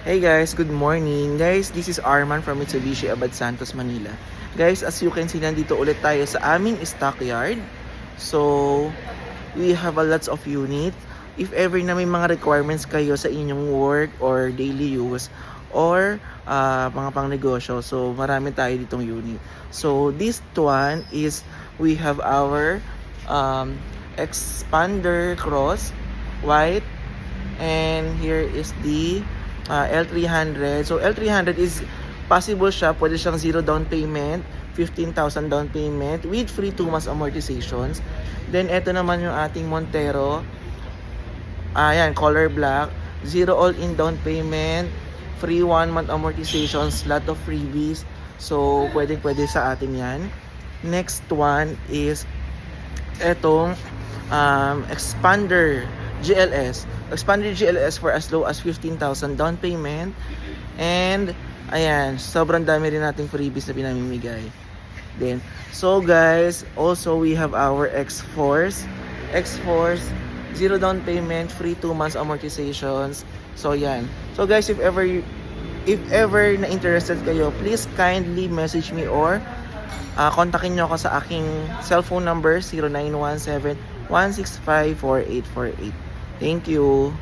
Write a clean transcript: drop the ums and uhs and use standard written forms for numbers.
Hey guys, good morning. Guys, this is Arman from Mitsubishi Abad Santos, Manila. Guys, as you can see, nandito ulit tayo sa aming stockyard. So, we have a lots of unit. If ever na may mga requirements kayo sa inyong work or daily use or mga pang negosyo, so marami tayo ditong unit. So, this one is we have our expander cross white, and here is the L300. So L300 is possible siya, pwede siyang 0 down payment, 15,000 down payment with free 2 months amortizations. Then ito naman yung ating Montero. Ayan, color black, 0 all-in down payment, free 1 month amortizations, lot of freebies. So pwede sa atin yan. Next one is etong Expander GLS. Expander GLS for as low as 15,000 down payment. And ayan, sobrang dami rin nating freebies na pinamimigay. Then, so guys, also we have our X-Force. X-Force, 0 down payment, free 2 months amortizations. So yan. So guys, if ever na interested kayo, please kindly message me or kontakin nyo ako sa aking cellphone number 0917-165-4848. Thank you.